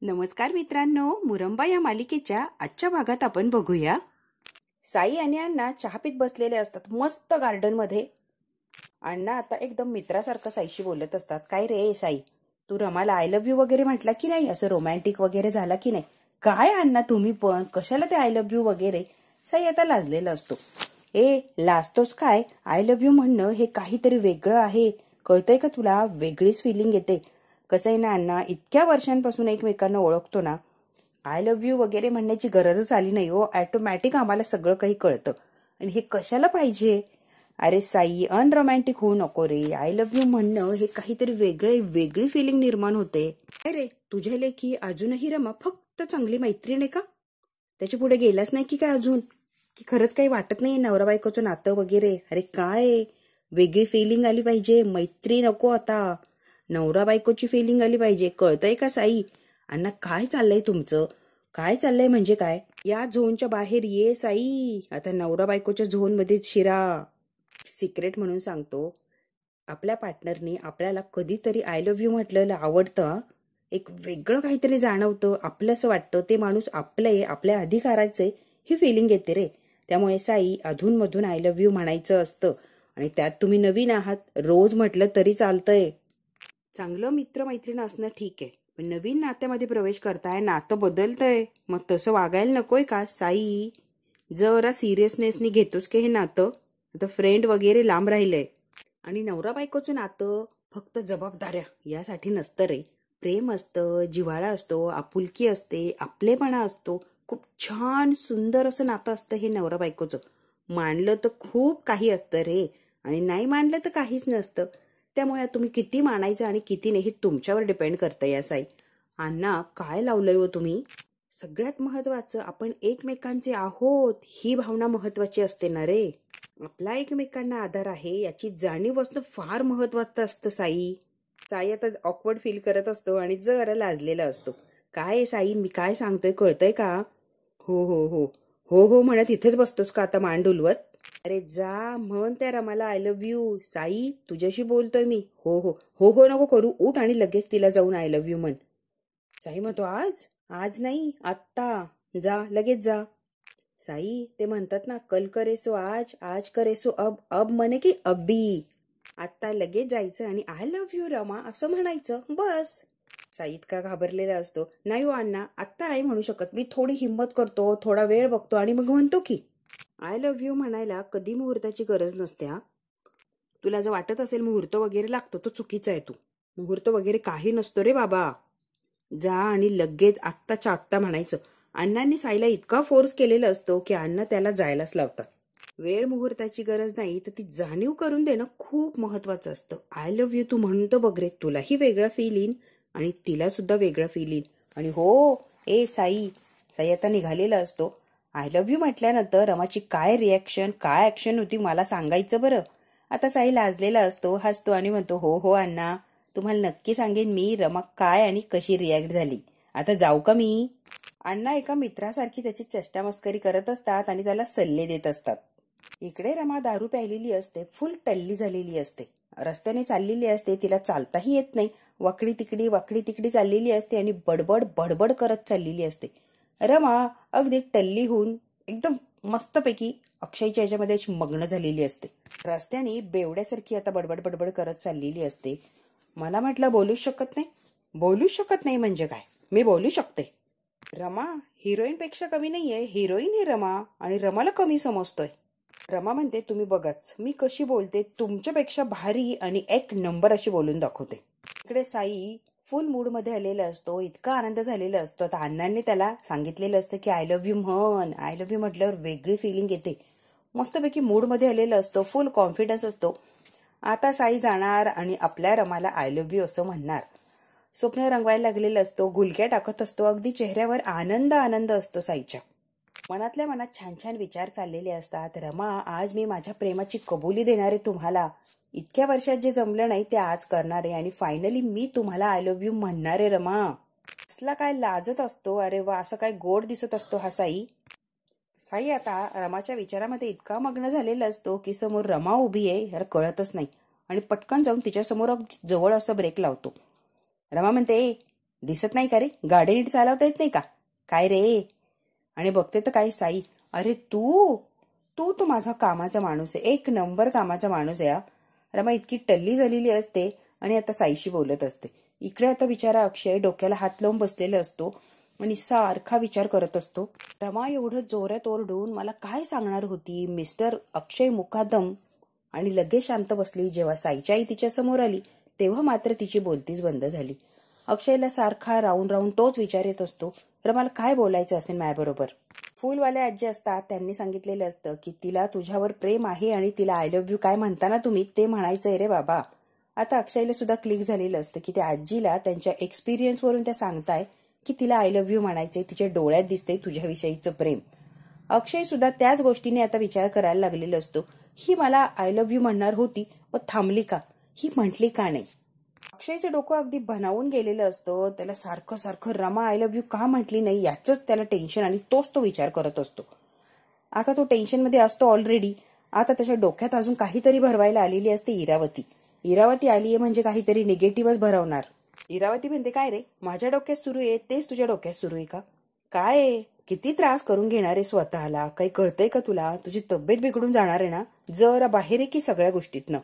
नमस्कार मित्रांनो, मुरंबा या मालिकेच्या आजच्या भागात आपण बघूया. साई आणि अण्णा चहा पीत बसलेले असतात मस्त गार्डन मध्ये. अण्णा आता एकदम मित्रासारखं साईशी बोलत असतात. काय रे साई, तू रमाला आय लव्ह यू वगैरे म्हटला की नाही? असं रोमॅन्टिक वगैरे झाला की नाही? काय अण्णा तुम्ही पण कशाला ते आय लव्ह यू वगैरे? साई आता लाजलेला असतो. लाजतोस काय? आय लव्ह यू म्हणणं हे काहीतरी वेगळं आहे, कळतंय का तुला? वेगळीच फिलिंग येते. कसं आहे ना अण्णा, इतक्या वर्षांपासून एकमेकांना ओळखतो ना, आय लव्ह यू वगैरे म्हणण्याची गरजच आली नाही हो. ऑटोमॅटिक आम्हाला सगळं काही कळतं. आणि हे कशाला पाहिजे? अरे साई, अनरोमॅन्टिक होऊ नको रे. आय लव्ह यू म्हणणं हे काहीतरी वेगळी फिलिंग निर्माण होते. अरे तुझ्या लेखी अजूनही रमा फक्त चांगली मैत्रीण आहे का? त्याच्या पुढे गेलाच नाही की काय अजून? की खरंच काही वाटत नाही नवरा बायकोचं नातं वगैरे? अरे काय वेगळी फिलिंग आली पाहिजे. मैत्री नको आता, नवरा बायकोची फिलिंग आली पाहिजे. कळतंय का साई? अण्णा काय चाललंय तुमचं? काय चाललंय म्हणजे काय? या झोनच्या बाहेर ये साई. आता नवरा बायकोच्या झोन मध्येच शिरा. सिक्रेट म्हणून सांगतो, आपल्या पार्टनरने आपल्याला कधीतरी आय लव्ह यू म्हटलेलं आवडतं. एक वेगळं काहीतरी जाणवतं, आपलंसं वाटतं. ते माणूस आपलं आहे, आपल्या अधिकाराचं आहे, ही फिलिंग येते रे. त्यामुळे साई, अधूनमधून आय लव्ह यू म्हणायचं असतं. आणि त्यात तुम्ही नवीन आहात, रोज म्हटलं तरी चालतंय. चांगलं मित्र-मैत्रीण असणं ठीक आहे, पण नवीन नात्यामध्ये प्रवेश करताय, नातं बदलतंय, मग तसं वागायला नकोय का साई? जरा सिरियसनेसनी घेतोस की हे नातं? आता फ्रेंड वगैरे लांब राहिलंय. आणि नवरा बायकोचं नातं फक्त जबाबदाऱ्या यासाठी नसतं रे. प्रेम असतं, जिव्हाळा असतो, आपुलकी असते, आपलेपणा असतो. खूप छान सुंदर असं नातं असतं हे नवरा बायकोचं. मानलं तर खूप काही असतं रे, आणि नाही मानलं तर काहीच नसतं. त्यामुळे तुम्ही किती मानायचं आणि किती नाही हे तुमच्यावर डिपेंड करतं या साई. अण्णा काय लावलंय हो तुम्ही? सगळ्यात महत्वाचं, आपण एकमेकांचे आहोत ही भावना महत्वाची असते ना रे. आपला एकमेकांना आधार आहे याची जाणीव असणं फार महत्वाचं असतं साई. साई आता ऑकवर्ड फील करत असतो आणि जरा लाजलेला असतो. काय साई, मी काय सांगतोय कळतंय का? हो हो हो हो हो म्हणत इथेच बसतोस का आता मान डुलवत? अरे जा म्हण त्या रमाला आय लव्ह यू. साई तुझ्याशी बोलतोय मी. हो हो हो हो नको करू, उठ आणि लगेच तिला जाऊन आय लव्ह यू म्हण. साई म्हणतो आज आज नाही, आत्ता जा, लगेच जा. साई, ते म्हणतात ना, कल करे सो आज, आज करे सो अब म्हणे की अब्बी. आत्ता लगेच जायचं आणि आय लव्ह यू रमा असं म्हणायचं, बस. साई इतका घाबरलेला असतो. नाही हो अण्णा, आत्ता नाही म्हणू शकत. मी थोडी हिंमत करतो, थोडा वेळ बघतो आणि मग म्हणतो की. आय लव्ह यू म्हणायला कधी मुहूर्ताची गरज नसते. तुला जर वाटत असेल मुहूर्त वगैरे लागतो तो चुकीचा आहे. तू मुहूर्त वगैरे काही नसतो रे बाबा. जा आणि लगेच आत्ताच्या आत्ता म्हणायचं. अण्णांनी साईला इतका फोर्स केलेला असतो की अण्णा त्याला जायलाच लावतात. वेळ मुहूर्ताची गरज नाही, तर ती जाणीव करून देणं खूप महत्वाचं असतं. आय लव्ह यू तू म्हणतो बघ रे, तुलाही वेगळा फील येईन आणि तिला सुद्धा वेगळा फील येईन. आणि हो साई, साई आता निघालेला असतो. आय लव्ह यू म्हटल्यानंतर रमाची काय रिॲक्शन, काय ऍक्शन होती मला सांगायचं बरं. आता साई लाजलेला असतो, हसतो आणि म्हणतो, हो हो अण्णा, तुम्हाला नक्की सांगेन मी रमा काय आणि कशी रिॲक्ट झाली. आता जाऊ का मी? अण्णा एका मित्रासारखी त्याची चेष्टा मस्करी करत असतात आणि त्याला सल्ले देत असतात. इकडे रमा दारू प्यायलेली असते, फुल टल्ली झालेली असते, रस्त्याने चाललेली असते, तिला चालताही येत नाही, वाकडी तिकडी चाललेली असते आणि बडबड बडबड करत चाललेली असते. रमा अगदी टल्ली होऊन एकदम मस्तपैकी अक्षयच्या याच्यामध्ये मग्न झालेली असते. रस्त्याने बेवड्यासारखी आता बडबड बडबड करत चाललेली असते. मला म्हटलं बोलूच शकत नाही. बोलूच शकत नाही म्हणजे काय? मी बोलू शकते. रमा हिरोईन पेक्षा कमी नाहीये, हिरोईन आहे रमा, आणि रमाला कमी समजतोय. रमा म्हणते, तुम्ही बघाच मी कशी बोलते, तुमच्यापेक्षा भारी आणि एक नंबर अशी बोलून दाखवते. इकडे साई फुल मूड मध्ये आलेला असतो, इतका आनंद झालेला असतो. आता अण्णांनी त्याला सांगितलेलं असतं की आय लव्ह यू म्हण. आय लव्ह यू म्हटल्यावर वेगळी फिलिंग येते. मस्तपैकी मूड मध्ये आलेला असतो, फुल कॉन्फिडन्स असतो. आता साई जाणार आणि आपल्या रमाला आय लव्ह यू असं म्हणणार. स्वप्न रंगवायला लागलेलं असतो, गुलक्या टाकत असतो, अगदी चेहऱ्यावर आनंद असतो साईच्या. मनातल्या मनात छान छान विचार चाललेले असतात. रमा, आज मी माझ्या प्रेमाची कबुली देणार आहे तुम्हाला. इतक्या वर्षात जे जमलं नाही ते आज करणार आहे आणि फायनली मी तुम्हाला आय लव्ह यू म्हणणार आहे रमा. असला काय लाजत असतो, अरे वा, असं काय गोड दिसत असतो हा साई. साई आता रमाच्या विचारामध्ये इतका मग्न झालेला असतो की समोर रमा उभी आहे यार कळतच नाही आणि पटकन जाऊन तिच्या समोर जवळ असं ब्रेक लावतो. रमा म्हणते, दिसत नाही का रे? गाडी नीट चालवता येत नाही का? काय रे? आणि बघते तर काय साई, अरे तू तू तो माझा कामाचा माणूस आहे, एक नंबर कामाचा माणूस आहे. रमा इतकी टल्ली झालेली असते आणि आता साईशी बोलत असते. इकडे आता बिचारा अक्षय डोक्याला हात लावून बसलेला असतो आणि सारखा विचार करत असतो. रमा एवढं जोरात ओरडून मला काय सांगणार होती मिस्टर अक्षय मुकादम, आणि लगेच शांत बसली. जेव्हा साईची आई तिच्या समोर आली तेव्हा मात्र तिची बोलतीच बंद झाली. अक्षयला सारखा राऊंड राऊंड तोच विचार येत असतो, रमाला काय बोलायचं असेल माझ्याबरोबर. फुलवाले आजी असतात, त्यांनी सांगितलेलं असतं की तिला तुझ्यावर प्रेम आहे आणि तिला आय लव्ह यू काय म्हणताना तुम्ही ते म्हणायचंय रे बाबा. आता अक्षयला सुद्धा क्लिक झालेलं असतं की त्या आजीला त्यांच्या एक्सपिरियन्सवरून त्या सांगताय की तिला आय लव्ह यू म्हणायचंय, तिच्या डोळ्यात दिसतंय तुझ्याविषयीचं प्रेम. अक्षय सुद्धा त्याच गोष्टीने आता विचार करायला लागलेला असतो, ही मला आय लव्ह यू म्हणणार होती व थांबली का, ही म्हटली का नाही. अक्षयचं डोकं अगदी बनावून गेलेलं असतं. त्याला सारखं सारखं रमा आय लव्ह यू का म्हटली नाही याचंच त्याला टेन्शन, आणि तोच तो विचार करत असतो. आता तो टेन्शनमध्ये असतो ऑलरेडी. आता त्याच्या डोक्यात अजून काहीतरी भरवायला आलेली असते इरावती. इरावती आली आहे म्हणजे काहीतरी निगेटिव्हच भरवणार. इरावती म्हणते, काय रे माझ्या डोक्यात सुरू आहे तेच तुझ्या डोक्यात सुरू आहे का? काय किती त्रास करून घेणार आहे स्वतःला, काही कळतंय का तुला? तुझी तब्येत बिघडून जाणार आहे ना. जरा बाहेर आहे की सगळ्या गोष्टीतनं.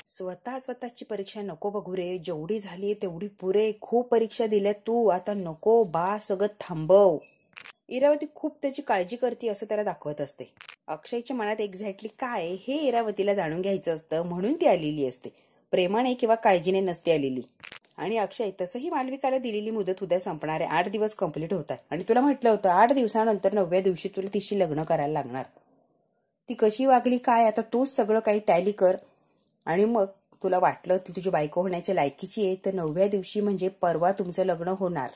स्वतःची परीक्षा नको बघू रे, जेवढी झाली तेवढी पुरे. खूप परीक्षा दिल्यात तू, आता नको बा, सगळं थांबव. इरावती खूप त्याची काळजी करते असं त्याला दाखवत असते. अक्षयच्या मनात एक्झॅक्टली काय हे इरावतीला जाणून घ्यायचं असतं, म्हणून ती आलेली असते. प्रेमाने किंवा काळजीने नसते आलेली. आणि अक्षय तसंही मालविकाला दिलेली मुदत उद्या संपणार आहे, 8 दिवस कंप्लीट होत आहे. आणि तुला म्हटलं होतं 8 दिवसानंतर 9व्या दिवशी तुला तिशी लग्न करायला लागणार. ती कशी वागली काय, आता तूच सगळं काही टॅली कर. आणि मग तुला वाटलं ती तुझी बायको होण्याच्या लायकीची आहे तर 9व्या दिवशी म्हणजे परवा तुमचं लग्न होणार.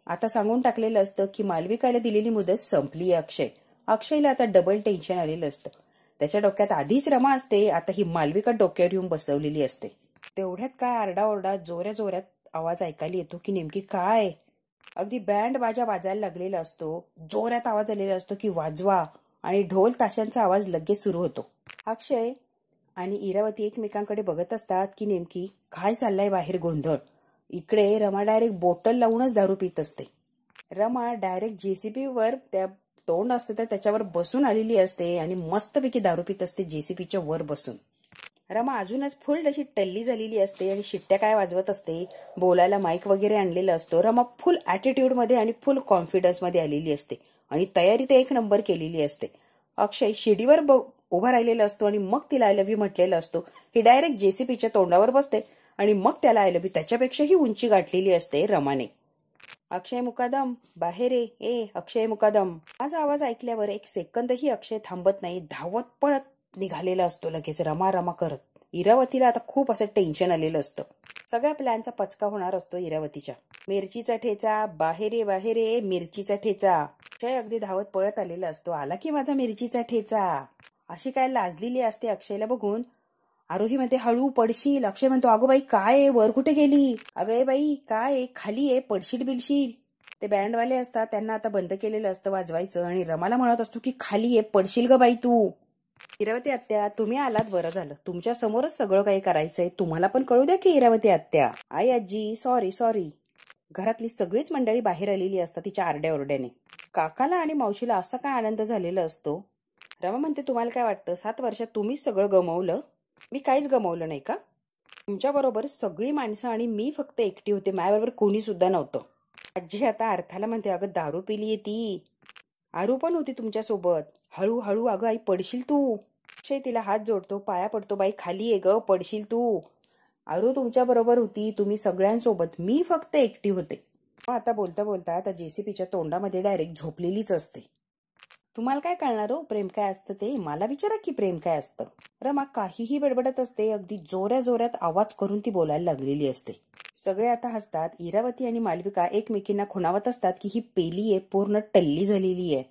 आता सांगून टाकलेलं असतं की मालविकाला दिलेली मुदत संपली आहे. अक्षयला आता डबल टेन्शन आलेलं असतं. त्याच्या डोक्यात आधीच रमा असते, आता ही मालविका डोक्यावर येऊन बसवलेली असते. तेवढ्यात काय आरडाओरडा जोऱ्यात आवाज ऐकायला येतो की नेमकी काय. अगदी बँड बाजा वाजायला लागलेला असतो. जोरात आवाज आलेला असतो की वाजवा, आणि ढोल ताशांचा आवाज लगेच सुरू होतो. अक्षय आणि इरावती एकमेकांकडे बघत असतात की नेमकी काय चाललाय बाहेर गोंधळ. इकडे रमा डायरेक्ट बोटल लावूनच दारू पित असते. रमा डायरेक्ट जेसीबीवर त्या तोंड असते तर त्याच्यावर बसून आलेली असते आणि मस्तपैकी दारू पित असते जेसीबीच्या वर बसून. रमा अजूनच फुल अशी टल्ली झालेली असते आणि शिट्ट्या काय वाजवत असते. बोलायला माईक वगैरे आणलेला असतो. रमा फुल ॲटिट्यूडमध्ये आणि फुल कॉन्फिडन्समध्ये आलेली असते आणि तयारी तर एक नंबर केलेली असते. अक्षय शिडीवर उभा राहिलेला असतो आणि मग तिला आय लव्ह यू म्हटलेला असतो. ही डायरेक्ट जेसीबीच्या तोंडावर बसते आणि मग त्याला आय लव्ह यू त्याच्यापेक्षाही उंची गाठलेली असते रमाने. अक्षय मुकादम बाहेर ए अक्षय मुकादम. माझा आवाज ऐकल्यावर एक सेकंदही अक्षय थांबत नाही, धावत पळत निघालेला असतो लगेच रमा रमा करत. इरावतीला आता खूप असं टेन्शन आलेलं असतं. सगळ्या प्लॅनचा पचका होणार असतो इरावतीच्या. मिरचीचा ठेचा बाहेर ए मिरचीचा ठेचा. अक्षय अगदी धावत पळत आलेला असतो. आला की माझा मिरचीचा ठेचा. अशी काय लाजलेली असते अक्षयला बघून. आरोही म्हणते, हळू पडशील. अक्षय म्हणतो, अगो बाई काय वर कुठे गेली? अगं बाई काय खाली आहे, पडशील बिलशील. ते बँडवाले असतात, त्यांना आता बंद केलेलं असतं वाजवायचं आणि रमाला म्हणत असतो की खाली आहे, पडशील ग बाई तू. इरावती आत्या तुम्ही आलात बरं झालं, तुमच्या समोरच सगळं काही करायचंय, तुम्हाला पण कळू द्या की इरावती आत्या. आई आजी सॉरी. घरातली सगळीच मंडळी बाहेर आलेली असतात तिच्या आरड्याओरड्याने. काकाला आणि मावशीला असा काय आनंद झालेला असतो. रमा म्हणते, तुम्हाला काय वाटतं 7 वर्षात तुम्हीच सगळं गमावलं? मी काहीच गमावलं नाही का? तुमच्याबरोबर सगळी माणसं आणि मी फक्त एकटी होते, माझ्याबरोबर कोणी सुद्धा नव्हतं. आजी आता अर्थाला म्हणते, अगं दारू पिलीये ती. आरू पण होती तुमच्यासोबत. हळू अगं आई पडशील तू. अक्षय तिला हात जोडतो, पाया पडतो, बाई खाली आहे ग, पडशील तू. आरू तुमच्या बरोबर होती, तुम्ही सगळ्यांसोबत, मी फक्त एकटी होते. आता बोलता आता जेसीपीच्या तोंडामध्ये डायरेक्ट झोपलेलीच असते. तुम्हाला काय कळणार हो प्रेम काय असतं ते? मला विचारा की प्रेम काय असतं. रमा काहीही बडबडत असते. अगदी जोऱ्यात आवाज करून ती बोलायला लागलेली असते. सगळे आता हसतात. इरावती आणि मालविका एकमेकींना खुणावत असतात की ही पेली आहे, पूर्ण टल्ली झालेली आहे.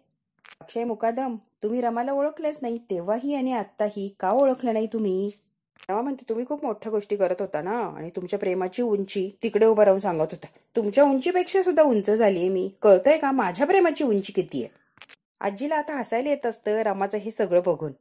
अक्षय मुकादम तुम्ही रमाला ओळखलेच नाही, तेव्हाही आणि आत्ताही का ओळखलं नाही तुम्ही? रमा म्हणते, तुम्ही खूप मोठ्या गोष्टी करत होता ना, आणि तुमच्या प्रेमाची उंची तिकडे उभं राहून सांगत होता. तुमच्या उंचीपेक्षा सुद्धा उंच झालीये मी, कळतंय का माझ्या प्रेमाची उंची किती आहे? आजीला आता हसायला येत असतं रमाचं हे सगळं बघून.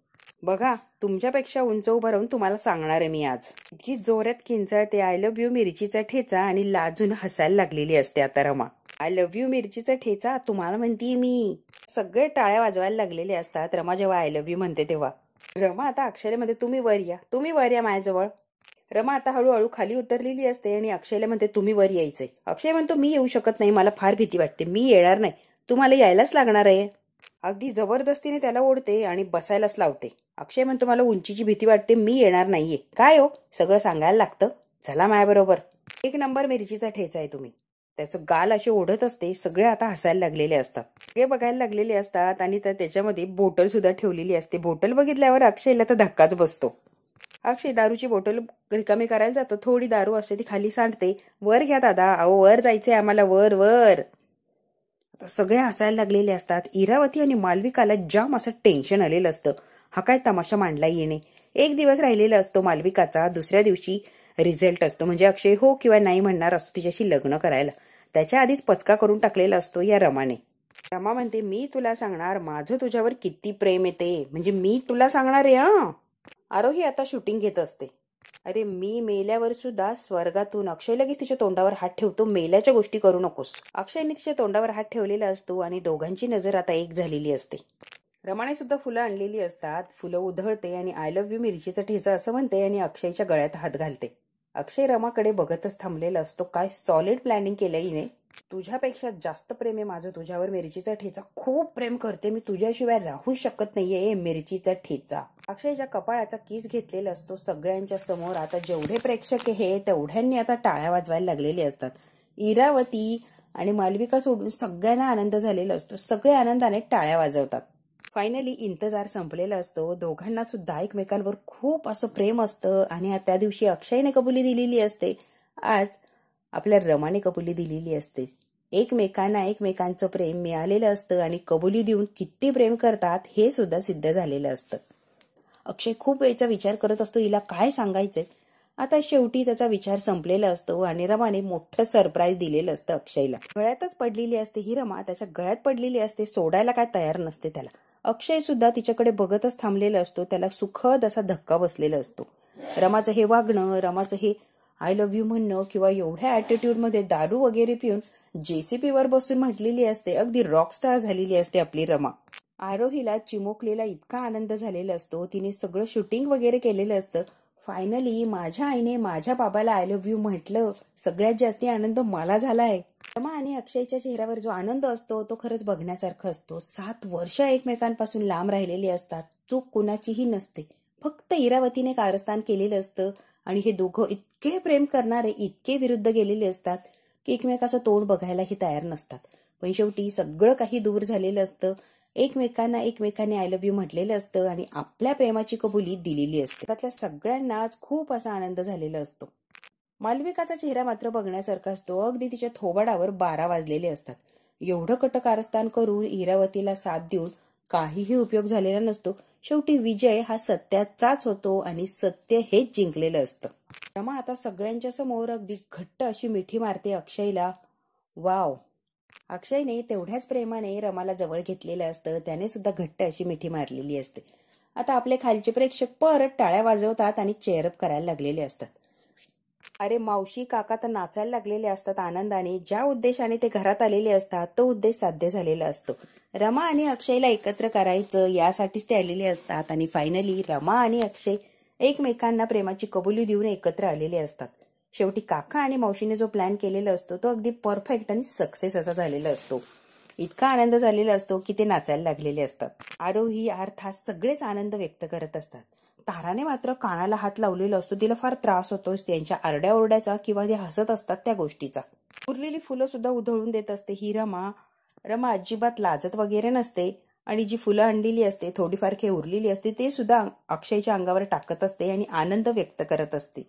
बघा, तुमच्यापेक्षा उंच उभं राहून तुम्हाला सांगणार आहे मी आज. इतकी जोरात किंचाळते आय लव्ह यू मिरचीचा ठेचा आणि लाजून हसायला लागलेली असते आता रमा. आय लव्ह यू मिरचीचा ठेचा तुम्हाला म्हणतीये मी. सगळे टाळ्या वाजवायला लागलेले असतात रमा जेव्हा आय लव्ह यू म्हणते तेव्हा. रमा आता अक्षयला म्हणते तुम्ही वर या माझ्याजवळ. रमा आता हळूहळू खाली उतरलेली असते आणि अक्षयला म्हणते तुम्ही वर यायचंय. अक्षय म्हणतो मी येऊ शकत नाही, मला फार भीती वाटते, मी येणार नाही, तुम्हाला यायलाच लागणार आहे. अगदी जबरदस्तीने त्याला ओढते आणि बसायलाच लावते. अक्षय म्हणतो मला उंचीची भीती वाटते, मी येणार नाहीये. काय हो, सगळं सांगायला लागतं, चला माझ्याबरोबर. 1 नंबर मिरचीचा ठेचा आहे तुम्ही. त्याचं गाल असे ओढत असते. सगळे आता हसायला लागलेले असतात, सगळे बघायला लागलेले असतात आणि त्याच्यामध्ये बॉटल सुद्धा ठेवलेली असते. बॉटल बघितल्यावर अक्षयला तर धक्काच बसतो. अक्षय दारूची बॉटल रिकामी करायला जातो. थोडी दारू असते ती खाली सांडते. वर घ्या दादा, अहो वर जायचंय आम्हाला, वर वर. सगळे हसायला लागलेले असतात. इरावती आणि मालविकाला जाम असं टेन्शन आलेलं असतं. हा काय तमाशा मांडला येणे. 1 दिवस राहिलेला असतो मालविकाचा. दुसऱ्या दिवशी रिझल्ट असतो, म्हणजे अक्षय हो किंवा नाही म्हणणार असतो तिच्याशी लग्न करायला. त्याच्या आधीच पचका करून टाकलेला असतो या रमाने. रमा म्हणते मी तुला सांगणार माझं तुझ्यावर किती प्रेम येते, म्हणजे मी तुला सांगणार आहे. आरोही आता शूटिंग घेत असते. अरे मी मेल्यावर सुद्धा स्वर्गातून. अक्षय लगेच तिच्या तोंडावर हात ठेवतो. मेल्याच्या गोष्टी करू नकोस. अक्षयने तिच्या तोंडावर हात ठेवलेला असतो आणि दोघांची नजर आता एक झालेली असते. रमाने सुद्धा फुलं आणलेली असतात. फुलं उधळते आणि आय लव्ह यू मिरचीचा ठेचा असं म्हणते आणि अक्षयच्या गळ्यात हात घालते. अक्षय रमाकडे बघतच थांबलेला असतो. काय सॉलिड प्लॅनिंग केलं हिने. तुझ्यापेक्षा जास्त प्रेम आहे माझं तुझ्यावर मिरचीचा ठेचा. खूप प्रेम करते मी, तुझ्याशिवाय राहू शकत नाहीये मिरचीचा ठेचा. अक्षयच्या कपाळाचा किस घेतलेला असतो सगळ्यांच्या समोर. आता जेवढे प्रेक्षक हे तेवढ्यांनी आता टाळ्या वाजवायला लागलेले असतात. इरावती आणि मालविका सोडून सगळ्यांना आनंद झालेला असतो. सगळे आनंदाने टाळ्या वाजवतात. फायनली इंतजार संपलेला असतो. दोघांना सुद्धा एकमेकांवर खूप असं प्रेम असतं आणि त्या दिवशी अक्षयने कबुली दिलेली असते. आज आपल्या रमाने कबुली दिलेली असते. एकमेकांना एकमेकांचं प्रेम मिळालेलं असतं आणि कबुली देऊन किती प्रेम करतात हे सुद्धा सिद्ध झालेलं असतं. अक्षय खूप वेळचा विचार करत असतो हिला काय सांगायचंय. आता शेवटी त्याचा विचार संपलेला असतो आणि रमाने मोठं सरप्राईज दिलेलं असतं अक्षयला. गळ्यातच पडलेली असते ही रमा, त्याच्या गळ्यात पडलेली असते. सोडायला काय तयार नसते त्याला. अक्षय सुद्धा तिच्याकडे बघतच थांबलेला असतो. त्याला सुखद असा धक्का बसलेला असतो. रमाचं हे वागणं, रमाचं हे आय लव्ह यू म्हणणं किंवा एवढ्या ऍटिट्यूडमध्ये दारू वगैरे पिऊन JCPवर बसून म्हटलेली असते. अगदी रॉकस्टार झालेली असते आपली रमा. आरोहीला चिमुकलेला इतका आनंद झालेला असतो. तिने सगळं शूटिंग वगैरे केलेलं असतं. फायनली माझ्या आईने माझ्या बाबाला आय लव्ह यू म्हटलं. सगळ्यात जास्ती आनंद मला झालाय. रमा आणि अक्षयच्या चेहऱ्यावर जो आनंद असतो तो खरंच बघण्यासारखा असतो. 7 वर्ष एकमेकांपासून लांब राहिलेली असतात. चूक कुणाचीही नसते. फक्त इरावतीने कारस्थान केलेलं असतं आणि हे दोघं इतके प्रेम करणारे, इतके विरुद्ध गेलेले असतात की एकमेकाचं तोंड बघायलाही तयार नसतात. पण शेवटी सगळं काही दूर झालेलं असतं. एकमेकांनी आय लव्ह यू म्हटलेलं असतं आणि आपल्या प्रेमाची कबुली दिलेली असते. त्यातल्या सगळ्यांनाच खूप असा आनंद झालेला असतो. मालविकाचा चेहरा मात्र बघण्यासारखा असतो. अगदी तिच्या थोबाडावर 12 वाजलेले असतात. एवढं कटकारस्थान करून इरावतीला साथ देऊन काहीही उपयोग झालेला नसतो. शेवटी विजय हा सत्याचाच होतो आणि सत्य हेच जिंकलेलं असतं. रमा आता सगळ्यांच्या समोर अगदी घट्ट अशी मिठी मारते अक्षयला. वाव. अक्षयने तेवढ्याच प्रेमाने रमाला जवळ घेतलेलं असतं. त्याने सुद्धा घट्ट अशी मिठी मारलेली असते. आता आपले खालचे प्रेक्षक परत टाळ्या वाजवतात आणि चेअरअप करायला लागलेले असतात. अरे मावशी काका तर नाचायला लागलेले असतात आनंदाने. ज्या उद्देशाने ते घरात आलेले असतात तो उद्देश साध्य झालेला असतो. रमा आणि अक्षयला एकत्र करायचं यासाठीच ते आलेले असतात आणि फायनली रमा आणि अक्षय एकमेकांना प्रेमाची कबुली देऊन एकत्र आलेले असतात. शेवटी काका आणि मावशीने जो प्लॅन केलेला असतो तो अगदी परफेक्ट आणि सक्सेस असा झालेला असतो. इतका आनंद झालेला असतो की ते नाचायला लागलेले असतात. आरोही अर्थात सगळेच आनंद व्यक्त करत असतात. ताराने मात्र कानाला हात लावलेला असतो. तिला फार त्रास होतो त्यांच्या आरड्याओरड्याचा किंवा ते हसत असतात त्या गोष्टीचा. उरलेली फुलं सुद्धा उधळून देत असते ही रमा. रमा अजिबात लाजत वगैरे नसते आणि जी फुलं आणलेली असते थोडीफार काही उरलेली असते ते सुद्धा अक्षयच्या अंगावर टाकत असते आणि आनंद व्यक्त करत असते.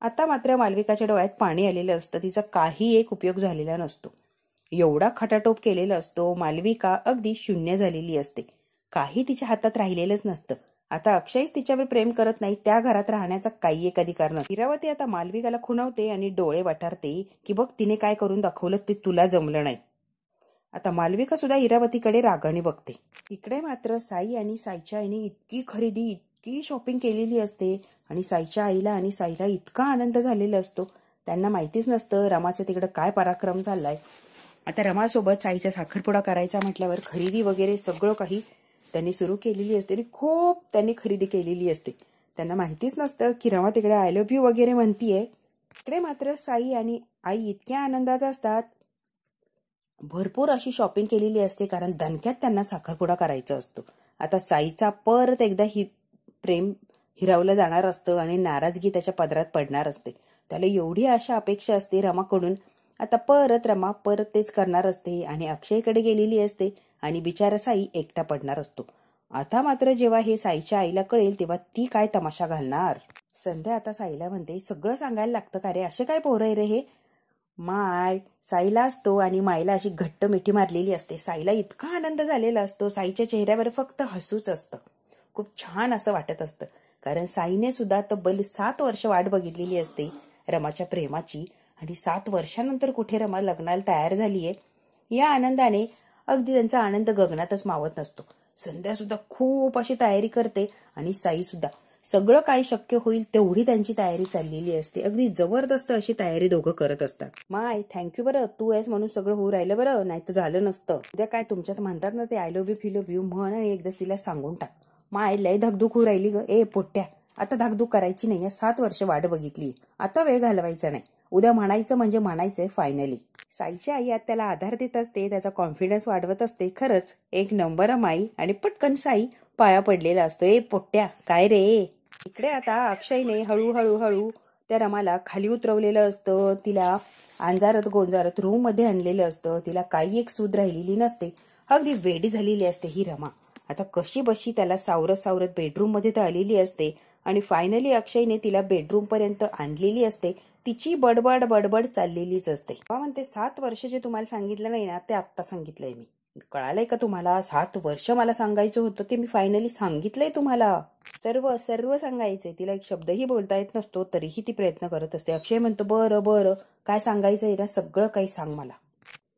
आता मात्र मालविकाच्या डोळ्यात पाणी आलेलं असतं. तिचा काही एक उपयोग झालेला नसतो. एवढा खटाटोप केलेला असतो. मालविका अगदी शून्य झालेली असते. काही तिच्या हातात राहिलेलंच नसतं. आता अक्षयच तिच्यावर प्रेम करत नाही. त्या घरात राहण्याचा काही एक अधिकार नसतो. इरावती आता मालविकाला खुणवते आणि डोळे वाटारते की बघ तिने काय करून दाखवलं ते तुला जमलं नाही. आता मालविका सुद्धा इरावतीकडे रागाने बघते. इकडे मात्र साई आणि साईच्या आईने इतकी खरेदी, इतकी शॉपिंग केलेली असते आणि साईच्या आईला आणि साईला इतका आनंद झालेला असतो. त्यांना माहितीच नसतं रमाचं तिकडं काय पराक्रम चाललाय. आता रमासोबत साईचा साखरपुडा करायचा म्हटल्यावर खरेदी वगैरे सगळं काही त्यांनी सुरू केलेली असते आणि खूप त्यांनी खरेदी केलेली असते. त्यांना माहितीच नसतं की रमा तिकडे आय लव्ह यू वगैरे म्हणतीये. इकडे मात्र साई आणि आई इतक्या आनंदात असतात. भरपूर अशी शॉपिंग केलेली असते कारण दणक्यात त्यांना साखरपुडा करायचा असतो. आता साईचा परत एकदा प्रेम हिरावलं जाणार असतं आणि नाराजगी त्याच्या पदरात पडणार असते. त्याला एवढी आशा अपेक्षा असते रमाकडून. आता रमा परत तेच करणार असते आणि अक्षयकडे गेलेली असते आणि बिचारा साई एकटा पडणार असतो. आता मात्र जेव्हा हे साईच्या आईला कळेल तेव्हा ती काय तमाशा घालणार. संध्या आता साईला म्हणते, सगळं सांगायला लागतं का रे, असे काय पोरं आहे रे हे. माय साईला असतो आणि माईला अशी घट्ट मिठी मारलेली असते. साईला इतका आनंद झालेला असतो. साईच्या चेहऱ्यावर फक्त हसूच असतं. खूप छान असं वाटत असतं कारण साईने सुद्धा तब्बल 7 वर्ष वाट बघितलेली असते रमाच्या प्रेमाची आणि 7 वर्षानंतर कुठे रमा लग्नाला तयार झालीये. या आनंदाने अगदी त्यांचा आनंद गगनातच मावत नसतो. संध्या सुद्धा खूप अशी तयारी करते आणि साई सुद्धा सगळं काही शक्य होईल तेवढी त्यांची तयारी चाललेली असते. अगदी जबरदस्त अशी तयारी दोघं करत असतात. माय थँक्यू बरं, तू आहेस म्हणून सगळं होऊ राहिलं बरं, नाही तर झालं नसतं. उद्या काय तुमच्यात म्हणतात ना ते आय लव्ह यू फिलव्ह यू म्हण आणि एकदाच तिला सांगून टाक. माय लय धाकधूक होऊ राहिली ग. ए पोट्ट्या, आता धाकधूक करायची नाही. 7 वर्ष वाट बघितली, आता वेळ घालवायचा नाही. उद्या म्हणायचं म्हणजे म्हणायचंय फायनली. साईची आई आज त्याला आधार देत असते, त्याचा कॉन्फिडन्स वाढवत असते. खरंच एक नंबर माई. आणि पटकन साई पाया पडलेला असतो. ए पोट्ट्या काय रे. इकडे आता अक्षयने हळूहळू त्या रमाला खाली उतरवलेलं असतं. तिला अंजारत गोंजारत रूम मध्ये आणलेलं असतं. तिला काही एक सूद राहिलेली नसते. अगदी वेडी झालेली असते ही रमा. आता कशी बशी त्याला सावरत बेडरूम मध्ये तर आलेली असते आणि फायनली अक्षयने तिला बेडरूम पर्यंत आणलेली असते. तिची बडबड चाललेलीच असते. म्हणते 7 वर्ष जे तुम्हाला सांगितलं नाही ना ते आत्ता सांगितलंय मी. कळालंय का तुम्हाला. 7 वर्ष मला सांगायचं होतं ते मी फायनली सांगितलंय तुम्हाला. सर्व सांगायचंय. तिला एक शब्दही बोलता येत नसतो तरीही ती प्रयत्न करत असते. अक्षय म्हणतो बरं काय सांगायचंय ना सगळं काही सांग मला.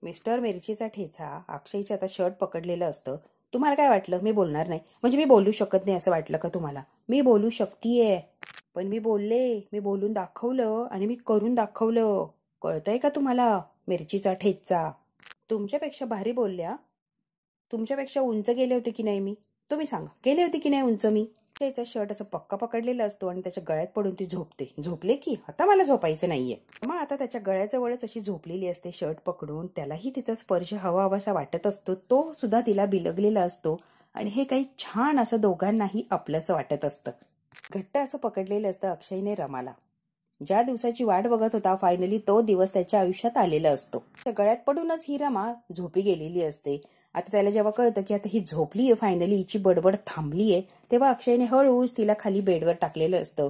मिस्टर मिरचीचा ठेचा अक्षयचं आता शर्ट पकडलेलं असतं. तुम्हाला काय वाटलं मी बोलणार नाही, म्हणजे मी बोलू शकत नाही असं वाटलं का तुम्हाला. मी बोलू शकतीये पण मी बोलले, मी बोलून दाखवलं आणि मी करून दाखवलं. कळतंय का तुम्हाला. मिरचीचा ठेचा तुमच्यापेक्षा भारी बोलल्या. तुमच्यापेक्षा उंच गेले होते की नाही मी. तुम्ही सांगा गेले होते की नाही उंच मी. त्याचा शर्ट असं पक्का पकडलेला असतो आणि त्याच्या गळ्यात पडून ती झोपते. झोपले की आता मला झोपायचं नाहीये. मग आता त्याच्या गळ्याजवळच अशी झोपलेली असते शर्ट पकडून. त्यालाही तिचा स्पर्श हवासा वाटत असतो. तो सुद्धा तिला बिलगलेला असतो आणि हे काही छान असं दोघांनाही आपलंच वाटत असतं. घट्ट असं पकडलेलं असतं अक्षयने रमाला. ज्या दिवसाची वाट बघत होता फायनली तो दिवस त्याच्या आयुष्यात आलेला असतो. त्या गळ्यात पडूनच ही रमा झोपी गेलेली असते. आता त्याला जेव्हा कळतं की आता ही झोपलीये फायनली, हिची बडबड थांबलीये, तेव्हा अक्षयने हळूच तिला खाली बेडवर टाकलेलं असतं.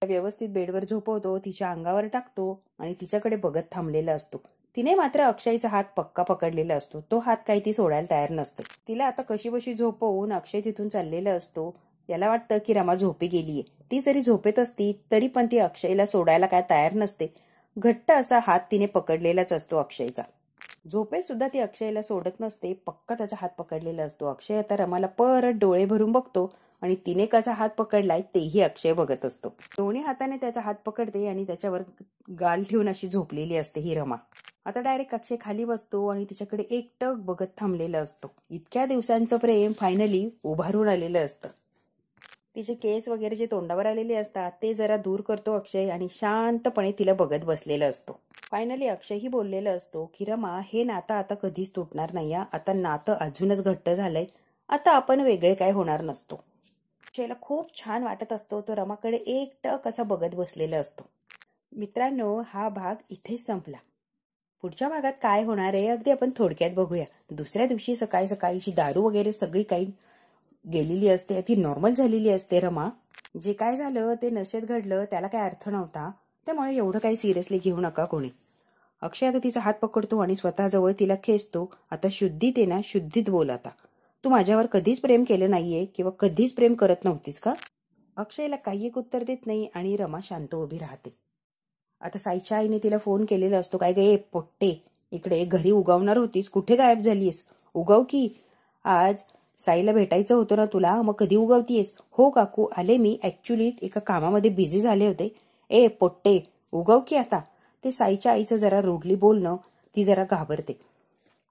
व्यवस्थित बेडवर झोपवतो, तिच्या अंगावर टाकतो आणि तिच्याकडे बघत थांबलेला असतो. तिने मात्र अक्षयचा हात पक्का पकडलेला असतो. तो हात काही ती सोडायला तयार नसते. तिला आता कशीबशी झोपवून अक्षय तिथून चाललेला असतो. याला वाटतं की रमा झोपी गेलीये. ती जरी झोपेत असती तरी पण ती अक्षयला सोडायला काय तयार नसते. घट्ट असा हात तिने पकडलेलाच असतो अक्षयचा. झोपेत सुद्धा ती अक्षयला सोडत नसते. पक्का त्याचा हात पकडलेला असतो. अक्षय आता रमाला परत डोळे भरून बघतो आणि तिने कसा हात पकडलाय तेही अक्षय बघत असतो. दोन्ही हाताने त्याचा हात पकडते आणि त्याच्यावर गाल ठेवून अशी झोपलेली असते ही रमा. आता डायरेक्ट अक्षय खाली बसतो आणि तिच्याकडे एकटक बघत थांबलेला असतो. इतक्या दिवसांचं प्रेम फायनली उभारून आलेलं असतं. तिचे केस वगैरे जे तोंडावर आलेले असतात ते जरा दूर करतो अक्षय आणि शांतपणे तिला बघत बसलेला असतो. फायनली अक्षयही बोललेला असतो की रमा हे नातं आता कधीच तुटणार नाही. आता नातं अजूनच घट्ट झालंय. आता आपण वेगळे काय होणार नसतो. अक्षयला खूप छान वाटत असतो. तो रमाकडे एकटक असा बघत बसलेला असतो. मित्रांनो, हा भाग इथेच संपला. पुढच्या भागात काय होणार आहे अगदी आपण थोडक्यात बघूया. दुसऱ्या दिवशी सकाळीची दारू वगैरे सगळी काही गेलेली असते. ती नॉर्मल झालेली असते रमा. जे काय झालं ते नशेत घडलं, त्याला काय अर्थ नव्हता, त्यामुळे एवढं काही सिरियसली घेऊ नका कोणी. अक्षय आता तिचा हात पकडतो आणि स्वतःजवळ तिला खेचतो. आता शुद्धीत आहे ना, शुद्धीत बोल. आता तू माझ्यावर कधीच प्रेम केलं नाहीये किंवा कधीच प्रेम करत नव्हतीस का. अक्षयला काही एक उत्तर देत नाही आणि रमा शांत उभी राहते. आता साईच्या आईने तिला फोन केलेला असतो. काय गे पोट्टे, इकडे घरी उगवणार होतीस, कुठे गायब झालीस? उगव की. आज साईला भेटायचं होतं ना तुला, मग कधी उगवतीयस? हो काकू आले, मी ऍक्च्युली एका कामामध्ये बिझी झाले होते. ए पोट्टे, उगव की आता. ते साईच्या आईचं जरा रूडली बोलणं ती जरा घाबरते.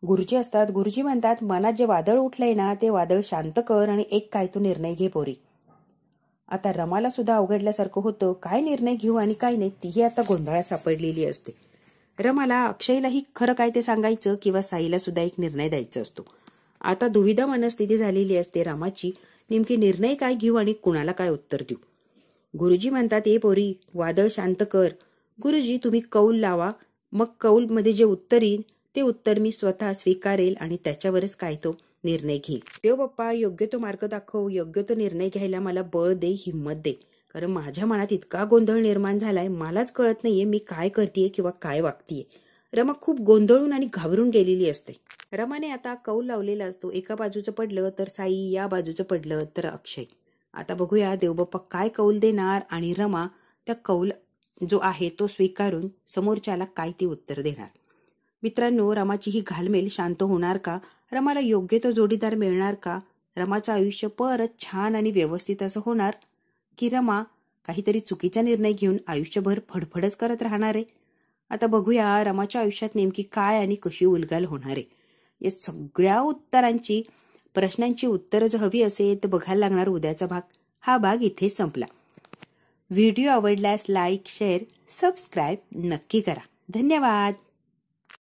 गुरुजी असतात, गुरुजी म्हणतात मनात जे वादळ उठलंय ना ते वादळ शांत कर आणि एक काय तो निर्णय घे पोरी. आता रमाला सुद्धा अवघडल्यासारखं होतं, काय निर्णय घेऊ आणि काय नाही, तीही आता गोंधळात सापडलेली असते. रमाला अक्षयलाही खरं काय ते सांगायचं किंवा साईला सुद्धा एक निर्णय द्यायचा असतो. आता दुविधा मनस्थिती झालेली असते रमाची, नेमकी निर्णय काय घेऊ आणि कुणाला काय उत्तर देऊ. गुरुजी म्हणतात ए पोरी वादळ शांत कर. गुरुजी तुम्ही कौल लावा, मग कौल मध्ये जे उत्तर येईल ते उत्तर मी स्वतः स्वीकारेल आणि त्याच्यावरच काय तो निर्णय घेईल. देव बाप्पा योग्य तो मार्ग दाखव, योग्य तो निर्णय घ्यायला मला बळ दे, हिंमत दे. कारण माझ्या मनात इतका गोंधळ निर्माण झालाय, मलाच कळत नाहीये मी काय करतेय किंवा काय वागतीये. रमा खूप गोंधळून आणि घाबरून गेलेली असते. रमाने आता कौल लावलेला असतो, एका बाजूचं पडलं तर साई, या बाजूचं पडलं तर अक्षय. आता बघूया देवबाप्पा काय कौल देणार आणि रमा त्या कौल जो आहे तो स्वीकारून समोरच्याला काय ती उत्तर देणार. मित्रांनो, रमाची ही घालमेल शांत होणार का? रमाला योग्य तो जोडीदार मिळणार का? रमाचं आयुष्य परत छान आणि व्यवस्थित असं होणार की रमा काहीतरी चुकीचा निर्णय घेऊन आयुष्यभर फडफडच करत राहणार आहे? आता बघूया रमाच्या आयुष्यात नेमकी काय आणि कशी उलगडल होणार आहे. या सगळ्या उत्तरांची प्रश्नांची उत्तरं जर हवी असेल तर बघायला लागणार उद्याचा भाग. हा भाग इथे संपला. व्हिडिओ आवडल्यास लाईक, शेअर, सबस्क्राईब नक्की करा. धन्यवाद.